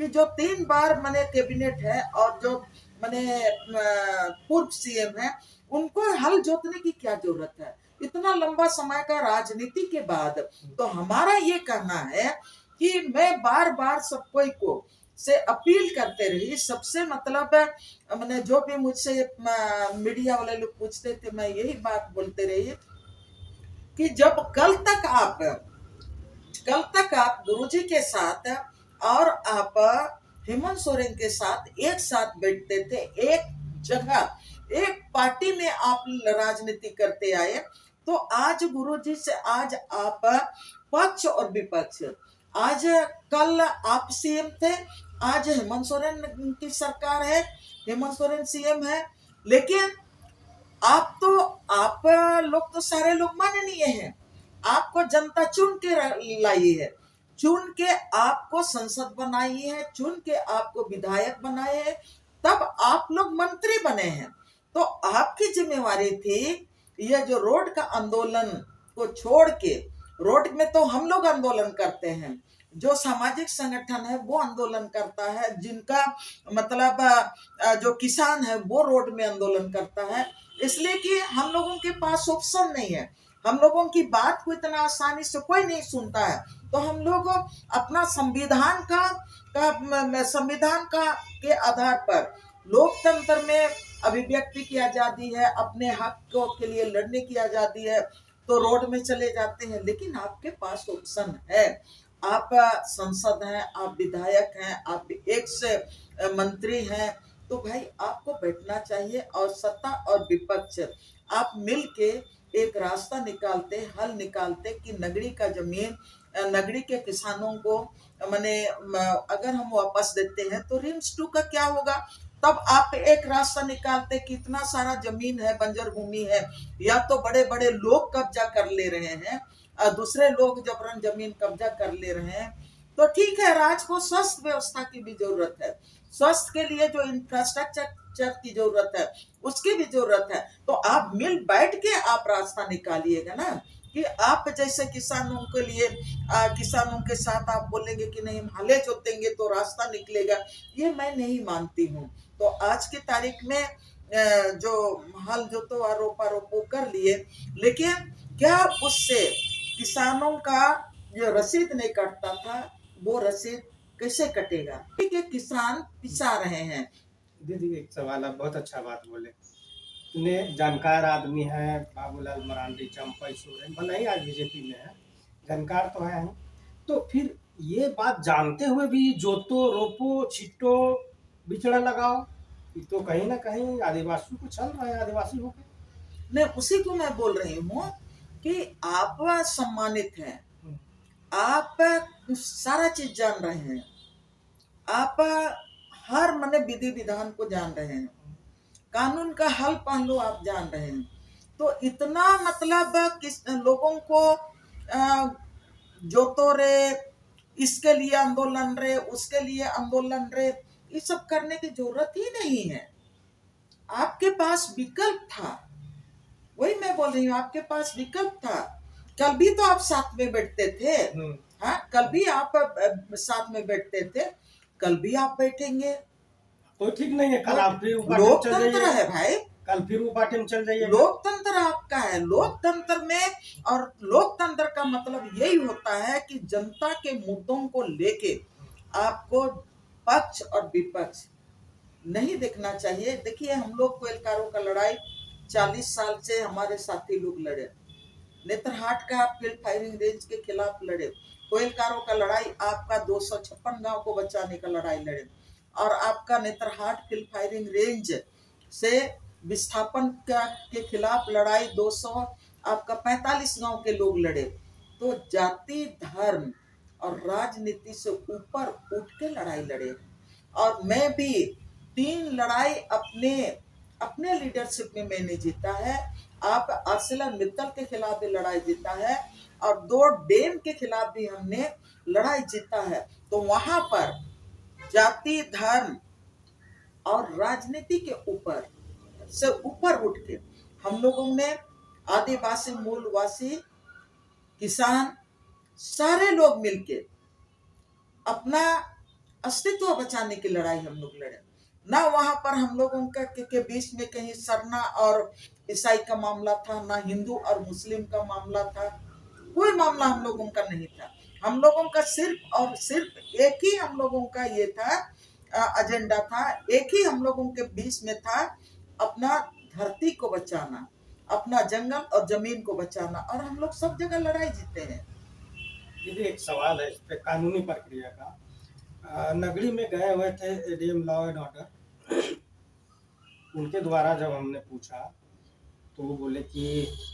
कि जो 3 बार मैंने कैबिनेट है और जो मैंने पूर्व सीएम है, उनको हल जोतने की क्या जरूरत है इतना लंबा समय का राजनीति के बाद। तो हमारा ये कहना है कि मैं बार बार सब कोई को से अपील करते रही, सबसे मतलब मैंने जो भी मुझसे मीडिया वाले लोग पूछते थे, मैं यही बात बोलते रही कि जब कल तक आप गुरुजी के साथ और आप हेमंत सोरेन के साथ एक साथ बैठते थे, एक जगह एक पार्टी में आप राजनीति करते आए, तो आज गुरुजी से आज आप पक्ष और विपक्ष, आज कल आप सीएम थे, आज हेमंत सोरेन की सरकार है, हेमंत सोरेन सीएम है, लेकिन आप लोग तो सारे लोग माननीय हैं, आपको जनता चुन के लाई है, चुन के आपको संसद बनाई है, चुन के आपको विधायक बनाए हैं, तब आप लोग मंत्री बने हैं। तो आपकी जिम्मेवारी थी ये जो रोड का आंदोलन को छोड़ के रोड में तो हम लोग आंदोलन करते हैं, जो सामाजिक संगठन है वो आंदोलन करता है, जिनका मतलब जो किसान है वो रोड में आंदोलन करता है, इसलिए कि हम लोगों के पास ऑप्शन नहीं है। हम लोगों की बात को इतना आसानी से कोई नहीं सुनता है, तो हम लोग अपना संविधान का के आधार पर लोकतंत्र में अभिव्यक्ति की आजादी है, अपने हकों के लिए लड़ने की आजादी है, तो रोड में चले जाते हैं। लेकिन आपके पास ऑप्शन है, आप संसद हैं, आप विधायक हैं, आप एक्स मंत्री हैं, तो भाई आपको बैठना चाहिए और सत्ता और विपक्ष आप मिलके एक रास्ता निकालते, हल निकालते कि नगरी का जमीन, नगरी के किसानों को माने अगर हम वापस देते हैं तो रिम्स 2 का क्या होगा। तब आप एक रास्ता निकालते कि इतना सारा जमीन है, बंजर भूमि है, या तो बड़े बड़े लोग कब्जा कर ले रहे हैं, दूसरे लोग जबरन जमीन कब्जा कर ले रहे हैं, तो ठीक है, राज्य को स्वस्थ व्यवस्था की भी जरूरत है, स्वास्थ्य के लिए जो इंफ्रास्ट्रक्चर की जरूरत है उसकी भी जरूरत है। तो आप मिल बैठ के आप रास्ता निकालिएगा ना, कि आप जैसे किसानों के लिए किसानों के साथ आप बोलेंगे कि नहीं हम हले जोतेंगे तो रास्ता निकलेगा, ये मैं नहीं मानती हूँ। तो आज की तारीख में जो हल जोतो और रोपा रोपो कर लिए, लेकिन क्या उससे किसानों का जो रसीद नहीं कटता था वो रसीद कैसे कटेगा। ठीक है, किसान पिसा रहे हैं।
दीदी एक सवाल, आप बहुत अच्छा बात बोले, इतने जानकार आदमी है, बाबूलाल मरांडी, चंपई सोरेन, भले ही आज बीजेपी में है, जानकार तो है ही, तो फिर ये बात जानते हुए भी जोतो रोपो छिटो बिचड़ा लगाओ, ये तो कहीं ना कहीं आदिवासी को चल रहा है, आदिवासी होके।
नहीं, उसी को मैं बोल रही हूँ कि आप सम्मानित हैं, आप सारा चीज जान रहे हैं, आप हर मने विधि विधान को जान रहे हैं, कानून का हल पहलू आप जान रहे हैं, तो इतना मतलब किस लोगों को जो तो रे इसके लिए आंदोलन रे उसके लिए आंदोलन रे, ये सब करने की जरूरत ही नहीं है। आपके पास विकल्प था, वही मैं बोल रही हूँ, आपके पास विकल्प था। कल भी तो आप साथ में बैठते थे, हाँ, कल भी आप साथ में बैठते थे, कल भी आप बैठेंगे,
तो ठीक नहीं है, कल आप फिर
लोकतंत्र है भाई,
कल फिर वो पार्टी में चल जाइए।
लोकतंत्र आपका है। लोकतंत्र में, और लोकतंत्र का मतलब यही होता है कि जनता के मुद्दों को लेके आपको पक्ष और विपक्ष नहीं देखना चाहिए। देखिए, हम लोग कोयलकारों का लड़ाई 40 साल से हमारे साथी लोग लड़े, नेत्रहाट का फील्ड फायरिंग रेंज के खिलाफ लड़े, कोयलकारों का लड़ाई आपका 256 गांव को बचाने का लड़ाई लड़े, और आपका नेत्रहाट फील्ड फायरिंग रेंज से विस्थापन के खिलाफ लड़ाई 200 आपका 45 गांव के लोग लड़े। तो जाति, धर्म और राजनीति से ऊपर उठ के लड़ाई लड़े, और मैं भी 3 लड़ाई अपने लीडरशिप में मैंने जीता है। आप आर्सेलर मित्तल के खिलाफ भी लड़ाई जीता है, और 2 डैम के खिलाफ भी हमने लड़ाई जीता है। तो वहां पर जाति, धर्म और राजनीति के ऊपर से ऊपर उठ के हम लोगों ने आदिवासी, मूलवासी, किसान, सारे लोग मिलके अपना अस्तित्व बचाने की लड़ाई हम लोग लड़े। ना वहां पर हम लोगों के बीच में कहीं सरना और ईसाई का मामला था, ना हिंदू और मुस्लिम का मामला था, कोई मामला हम लोगों का नहीं था। हम लोगों का सिर्फ और सिर्फ एक ही हम लोगों का ये था, एजेंडा था, एक ही हम लोगों के बीच में था, अपना धरती को बचाना, अपना जंगल और जमीन को बचाना, और हम लोग सब जगह लड़ाई जीते हैं।
दीदी एक सवाल है इस पे, कानूनी प्रक्रिया का। नगरी में गए हुए थे एडीएम लॉ एंड ऑर्डर, उनके द्वारा जब हमने पूछा तो वो बोले कि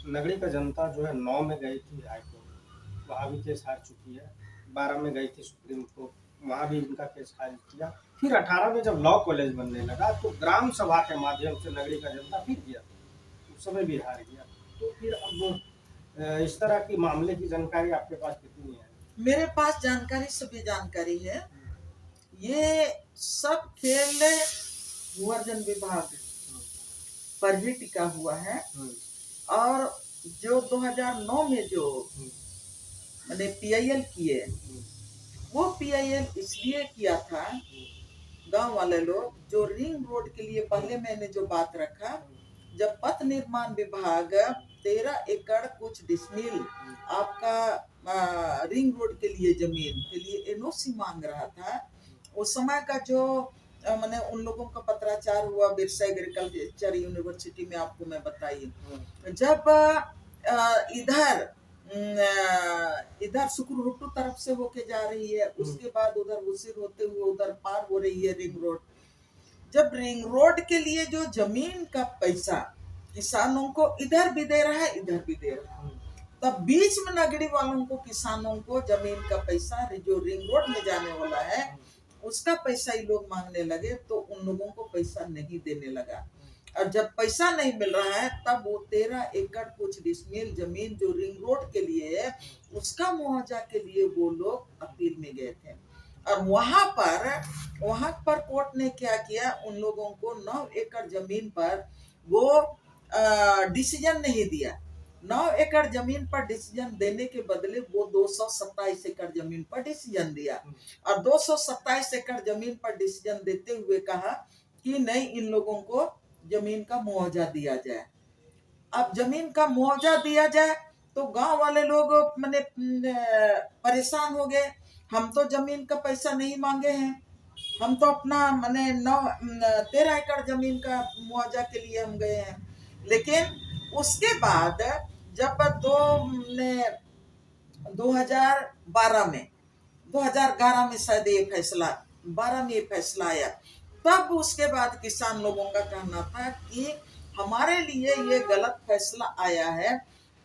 नगरी का जनता जो है 9 में गई थी हाईकोर्ट, वहाँ भी केस हार चुकी है, 12 में गई थी सुप्रीम कोर्ट, वहाँ भी उनका केस खारिज किया, फिर 18 में जब लॉ कॉलेज बनने लगा तो ग्राम सभा के माध्यम से नगरी का जनता फिर गया, उस समय भी हार गया। तो फिर अब इस तरह की मामले की जानकारी आपके पास कितनी है?
मेरे पास जानकारी, सभी जानकारी है। ये सब खेल भूअर्जन विभाग पर भी टिका हुआ है, और जो 2009 में जो मैंने पीआईएल किए। वो पीआईएल इसलिए किया था, गांव वाले लोग, जो रिंग रोड के लिए पहले मैंने जो बात रखा, जब पथ निर्माण विभाग 13 एकड़ कुछ डिसमिल आपका रिंग रोड के लिए जमीन के लिए एनओसी मांग रहा था, उस समय का जो मैंने उन लोगों का पत्राचार हुआ बिरसा एग्रीकल्चर यूनिवर्सिटी में, आपको मैं बताई, जब इधर सुकुरहुट्टू तरफ से होके जा रही है, उसके बाद उधर उसिर होते हुए उधर पार हो रही है रिंग रोड। जब रिंग रोड के लिए जो जमीन का पैसा किसानों को इधर भी दे रहा है, इधर भी दे रहा है, तब बीच में नगड़ी वालों को, किसानों को जमीन का पैसा जो रिंग रोड में जाने वाला है उसका पैसा ही लोग मांगने लगे, तो उन लोगों को पैसा नहीं देने लगा। और जब पैसा नहीं मिल रहा है तब वो 13 एकड़ कुछ डिसमिल जमीन जो रिंग रोड के लिए है उसका मुआवजा के लिए वो लोग अपील में गए थे। और वहां पर कोर्ट ने क्या किया, उन लोगों को 9 एकड़ जमीन पर वो डिसीजन नहीं दिया। 9 एकड़ जमीन पर डिसीजन देने के बदले वो 227 एकड़ जमीन पर डिसीजन दिया। और 227 एकड़ जमीन पर डिसीजन देते हुए कहा कि नहीं, इन लोगों को जमीन का मुआवजा दिया जाए। अब जमीन का मुआवजा दिया जाए तो गांव वाले लोग मैंने परेशान हो गए, हम तो जमीन का पैसा नहीं मांगे हैं, हम तो अपना मैंने 13 एकड़ जमीन का मुआवजा के लिए हम गए हैं। लेकिन उसके बाद जब 2011 में शायद ये फैसला, 12 में ये फैसला आया, तब उसके बाद किसान लोगों का कहना था कि हमारे लिए ये गलत फैसला आया है,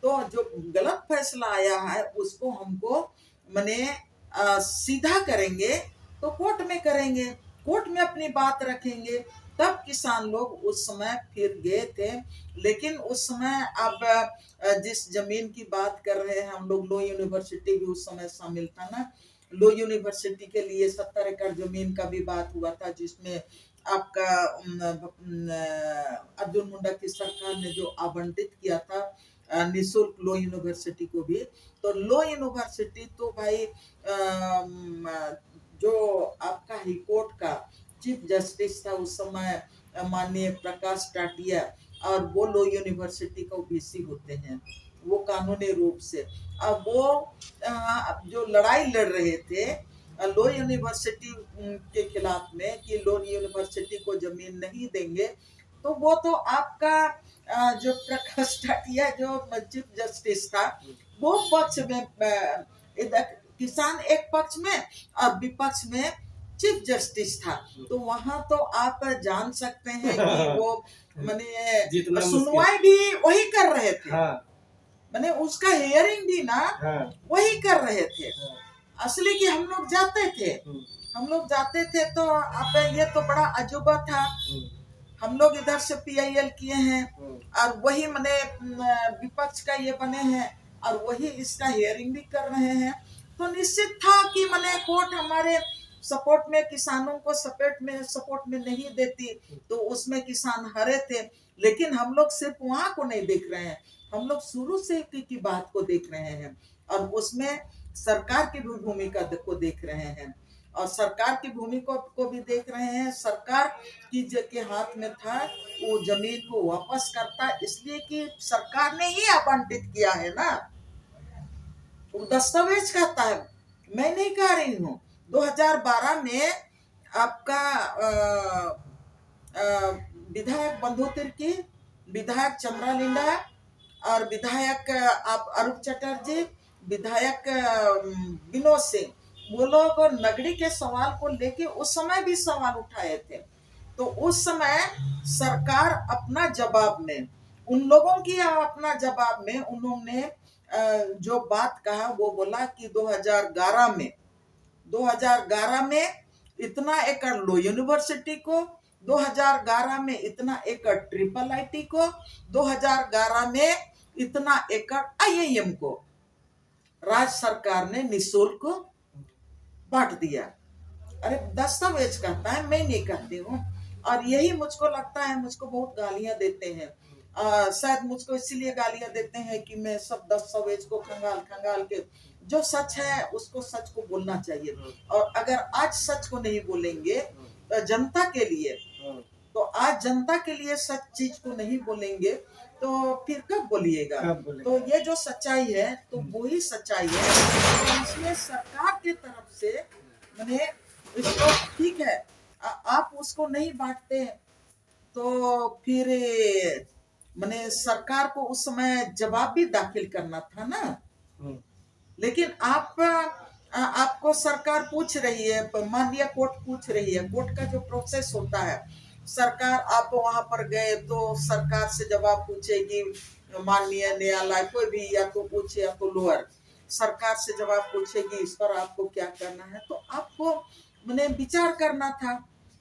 तो जो गलत फैसला आया है उसको हमको मैंने सीधा करेंगे, तो कोर्ट में करेंगे, कोर्ट में अपनी बात रखेंगे। तब किसान लोग उस समय फिर गए थे। लेकिन उस समय अब जिस जमीन की बात कर रहे हैं हम लोग, लो यूनिवर्सिटी भी उस समय शामिल था ना। लो यूनिवर्सिटी के लिए 70 एकड़ जमीन का भी बात हुआ था, जिसमें आपका अर्जुन मुंडा की सरकार ने जो आवंटित किया था निःशुल्क लो यूनिवर्सिटी को भी। तो लो यूनिवर्सिटी तो भाई जो आपका हाई कोर्ट का चीफ जस्टिस था उस समय माननीय प्रकाश टाटिया, और वो लो यूनिवर्सिटी का ओबीसी होते हैं, वो कानूनी रूप से। अब वो जो लड़ाई लड़ रहे थे लो यूनिवर्सिटी के खिलाफ में कि लो यूनिवर्सिटी को जमीन नहीं देंगे, तो वो तो आपका जो प्रकाश टाटिया जो चीफ जस्टिस था, वो पक्ष में इधर किसान एक पक्ष में और विपक्ष में चीफ जस्टिस था। तो वहां तो आप जान सकते हैं कि वो मैंने सुनवाई भी वही कर रहे थे, मैंने उसका हियरिंग भी ना वही कर रहे थे। असली कि हम लोग जाते थे तो आप ये तो बड़ा अजूबा था। हम लोग इधर से पीआईएल किए हैं और वही मैंने विपक्ष का ये बने हैं और वही इसका हियरिंग भी कर रहे हैं, तो निश्चित था कि मैंने कोर्ट हमारे सपोर्ट में, किसानों को सपोर्ट में नहीं देती, तो उसमें किसान हारे थे। लेकिन हम लोग सिर्फ वहां को नहीं देख रहे हैं, हम लोग शुरू से की बात को देख रहे हैं और उसमें सरकार की भी भूमिका को देख रहे हैं और सरकार की भूमिका को भी देख रहे हैं। सरकार की के हाथ में था वो जमीन को वापस करता, इसलिए कि सरकार ने ही आवंटित किया है ना, वो दस्तावेज कहता है, मैं नहीं कह रही हूँ। 2012 में आपका विधायक बंधु तिर्की, विधायक चमरा लिंडा और विधायक आप अरूप चटर्जी, विधायक विनोद सिंह, वो लोग नगरी के सवाल को लेके उस समय भी सवाल उठाए थे। तो उस समय सरकार अपना जवाब में, उन लोगों की अपना जवाब में उन्होंने जो बात कहा वो बोला कि 2011 में इतना एकड़ लो यूनिवर्सिटी को, 2011 में इतना एकड़ ट्रिपल आईटी को, 2011 में इतना एकड़ आईआईएम को राज्य सरकार ने निःशुल्क बांट दिया। अरे दस्तावेज कहता है, मैं नहीं कहती हूँ। और यही मुझको लगता है, मुझको बहुत गालियां देते हैं शायद मुझको इसीलिए गालियां देते हैं कि मैं सब 10 सवेज को खंगाल खंगाल के, जो सच है उसको सच को बोलना चाहिए। और अगर आज सच को नहीं बोलेंगे जनता के लिए, तो आज जनता के लिए सच चीज को नहीं बोलेंगे तो फिर कब बोलिएगा? तो ये जो सच्चाई है तो वही सच्चाई है। तो इसलिए सरकार की तरफ से मैंने इसको ठीक है, आप उसको नहीं बांटते तो फिर मैंने सरकार को उस समय जवाब भी दाखिल करना था ना। लेकिन आपको सरकार पूछ रही है, मान लिया कोर्ट पूछ रही है, कोर्ट का जो प्रोसेस होता है, सरकार आप वहां पर गए तो सरकार से जवाब पूछेगी, माननीय न्यायालय कोई भी, या तो पूछे या तो लोअर, सरकार से जवाब पूछेगी इस पर आपको क्या करना है। तो आपको मैंने विचार करना था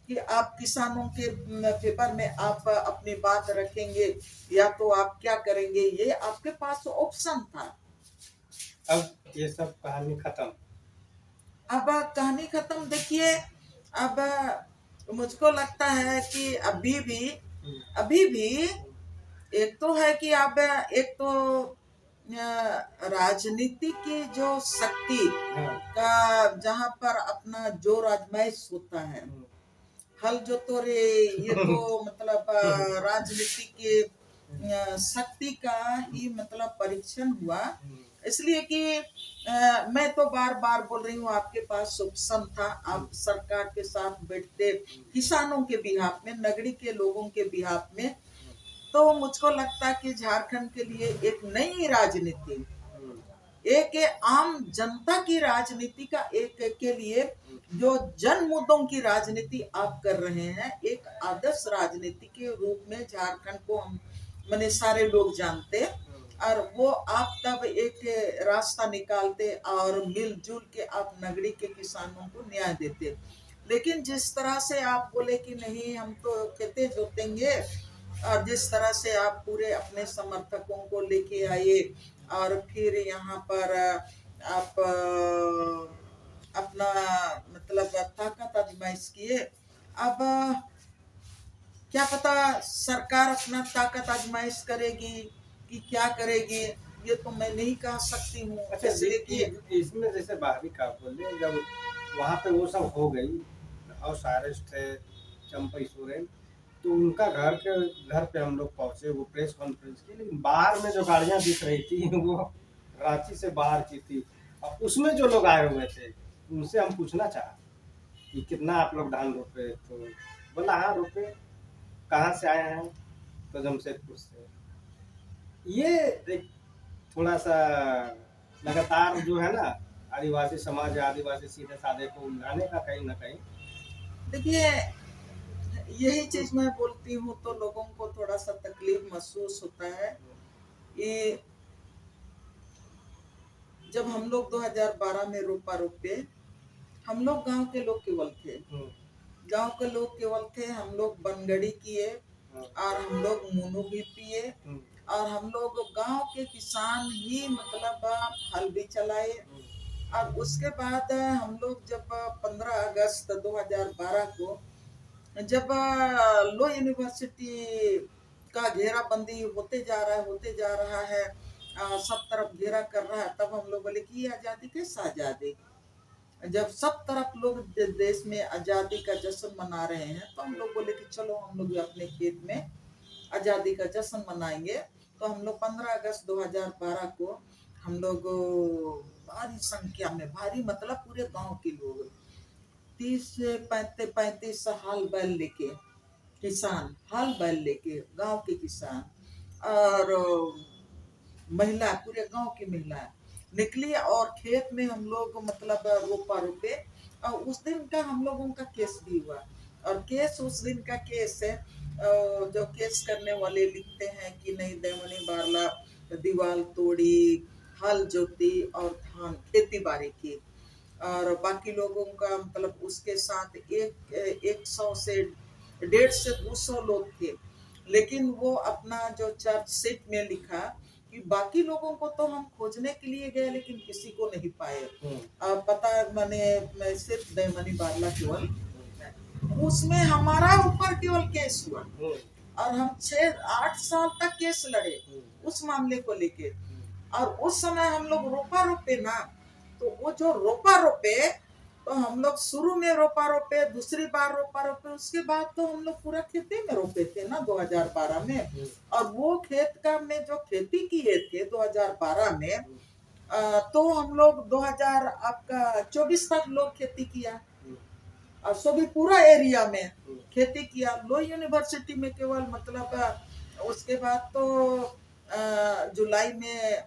कि आप किसानों के पेपर में आप अपनी बात रखेंगे या तो आप क्या करेंगे, ये आपके पास ऑप्शन था।
अब ये सब कहानी खत्म।
अब कहानी खत्म। देखिए, अब मुझको लगता है कि अभी भी एक तो है कि अब एक तो राजनीति की जो शक्ति का जहां पर अपना जोर आजमाइश होता है, हल जो तो रे ये तो मतलब राजनीति के शक्ति का ही मतलब परीक्षण हुआ। इसलिए कि मैं तो बार बार बोल रही हूँ, आपके पास ऑप्शन था, आप सरकार के साथ बैठते किसानों के बिहाफ में, नगरी के लोगों के बिहाफ में, तो मुझको लगता कि झारखंड के लिए एक नई राजनीति, एक आम जनता की राजनीति का एक के लिए जो जन मुद्दों की राजनीति आप कर रहे हैं, एक आदर्श राजनीति के रूप में झारखंड को हम मैंने सारे लोग जानते, और वो आप तब एक रास्ता निकालते और मिलजुल के आप नगरी के किसानों को न्याय देते। लेकिन जिस तरह से आप बोले कि नहीं हम तो खेते जोतेंगे, और जिस तरह से आप पूरे अपने समर्थकों को लेके आए और फिर यहाँ पर आप अपना मतलब ताकत आजमाइश किए। अब क्या पता सरकार अपना ताकत आजमाइश करेगी कि क्या करेगी, ये तो मैं नहीं कह सकती हूँ।
अच्छा, इसमें जैसे बाहरी का बोले, जब वहाँ पे वो सब हो गई और सारे थे चंपई सोरेन, तो उनका घर पे हम लोग पहुंचे, वो प्रेस कॉन्फ्रेंस की, लेकिन बाहर में जो गाड़ियां दिख रही थी वो रांची से बाहर की थी, और उसमें जो लोग आए हुए थे उनसे हम पूछना चाहा कि कितना आप लोग धान रोपे, तो बोला हाँ रोपे। कहाँ से आए हैं? तो जमशेदपुर से। ये एक थोड़ा सा लगातार जो है ना आदिवासी समाज, आदिवासी सीधे साधे को उलझाने का कहीं ना कहीं।
देखिए, यही चीज मैं बोलती हूँ तो लोगों को थोड़ा सा तकलीफ महसूस होता है कि जब हम लोग 2012 में रोपा रोपे, हम लोग गांव के लोग केवल थे, गांव के लोग केवल थे, हम लोग बनगड़ी किए और हम लोग मुनु भी पिए, और हम लोग गांव के किसान ही मतलब हल भी चलाए। और उसके बाद हम लोग जब 15 अगस्त 2012 को जब लो यूनिवर्सिटी का घेराबंदी होते जा रहा है, सब तरफ घेरा कर रहा है, तब हम लोग बोले कि आजादी कैसा आजादी, जब सब तरफ लोग देश में आजादी का जश्न मना रहे हैं, तो हम लोग बोले कि चलो हम लोग अपने खेत में आजादी का जश्न मनाएंगे। तो हम लोग 15 अगस्त 2012 को हम लोग भारी संख्या में, भारी मतलब पूरे गांव के लोग 30 से 35 हाल बैल लेके, किसान हाल बैल लेके, गांव के किसान और महिला, पूरे गांव की महिला निकली और खेत में हम लोग मतलब रोपा रोपे। और उस दिन का हम लोगों का केस भी हुआ, और केस उस दिन का केस है, जो केस करने वाले लिखते हैं कि नहीं देवमणि बारला दीवाल तोड़ी, हल जोती और धान खेती बाड़ी की, और बाकी लोगों का मतलब उसके साथ 100 से 150 से 200 लोग थे। लेकिन वो अपना जो चार्जशीट में लिखा कि बाकी लोगों को तो हम खोजने के लिए गए लेकिन किसी को नहीं पाए। पता मैं सिर्फ देवमणि बारला केवल, उसमें हमारा ऊपर केवल केस हुआ, और हम 6-8 साल तक केस लड़े उस मामले को लेके। और उस समय हम लोग रोपा रोपे ना, तो वो जो रोपा रोपे, तो हम लोग शुरू में रोपा रोपे, दूसरी बार रोपा रोपे, उसके बाद तो हम लोग पूरा खेती में रोपे थे ना 2012 में। और वो खेत का में जो खेती किए थे 2012 में, तो हम लोग 2024 तक लोग खेती किया, और सो भी पूरा एरिया में खेती किया। लो यूनिवर्सिटी में केवल मतलब उसके बाद तो जुलाई में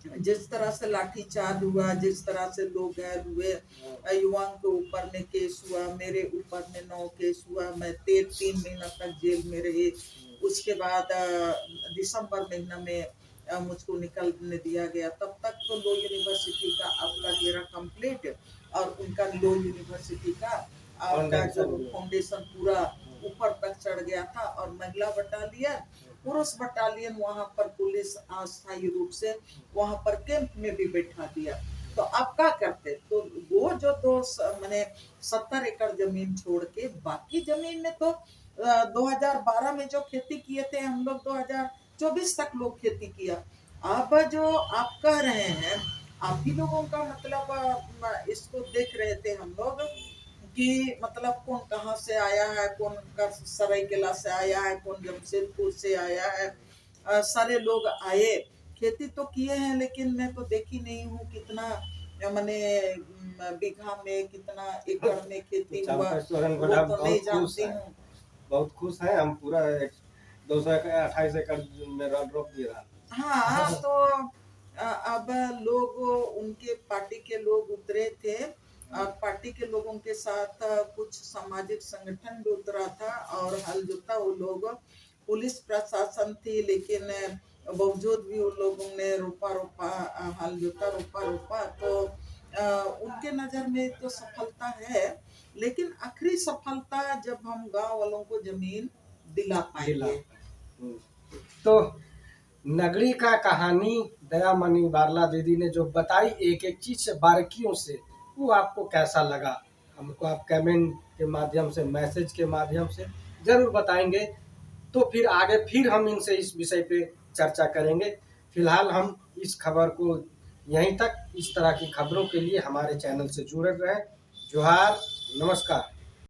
जिस तरह से लाठीचार्ज हुआ, जिस तरह से लोग गैर हुए, युवाओं के ऊपर में केस हुआ, मेरे ऊपर में 9 केस हुआ, मैं 3 महीना तक जेल में रही। उसके बाद दिसंबर महीना में मुझको निकलने दिया गया। तब तक तो लो यूनिवर्सिटी का आपका घेरा कंप्लीट, और उनका लो यूनिवर्सिटी का आपका जो फाउंडेशन पूरा ऊपर तक चढ़ गया था। और महिला बटालियन, पुरुष बटालियन वहां पर पुलिस अस्थायी रूप से वहां पर कैंप में भी बैठा दिया। तो आप क्या करते, तो वो जो मैंने 70 एकड़ जमीन छोड़ के बाकी जमीन में तो 2012 में जो खेती किए थे हम लोग 2024 तक लोग खेती किया। अब जो आप कह रहे हैं, आप ही लोगों का मतलब इसको देख रहे थे हम लोग कि मतलब कौन कहाँ से आया है, कौन सरायकेला से आया है, कौन जमशेदपुर से आया है। सारे लोग आए, खेती तो किए हैं, लेकिन मैं तो देखी नहीं हूँ कितना मैंने बीघा में, कितना एकड़ में खेती हुआ, वो तो नहीं जानती हूँ।
बहुत खुश है हम, पूरा 228 एकड़ में रोप दिया।
हाँ, तो अब लोग, उनके पार्टी के लोग उतरे थे, और पार्टी के लोगों के साथ कुछ सामाजिक संगठन भी उतरा था, और हल जोता वो लोग, पुलिस प्रशासन थी, लेकिन बावजूद भी उन लोगों ने रोपा हल जोता रोपा। तो उनके नजर में तो सफलता है, लेकिन आखिरी सफलता जब हम गांव वालों को जमीन दिला पाएंगे।
तो नगरी का कहानी दयामनी बारला दीदी ने जो बताई एक एक चीज से, बारीकियों से, वो आपको कैसा लगा, हमको आप कमेंट के माध्यम से, मैसेज के माध्यम से जरूर बताएंगे। तो फिर आगे फिर हम इनसे इस विषय पे चर्चा करेंगे। फिलहाल हम इस खबर को यहीं तक, इस तरह की खबरों के लिए हमारे चैनल से जुड़े रहें। जोहार, नमस्कार।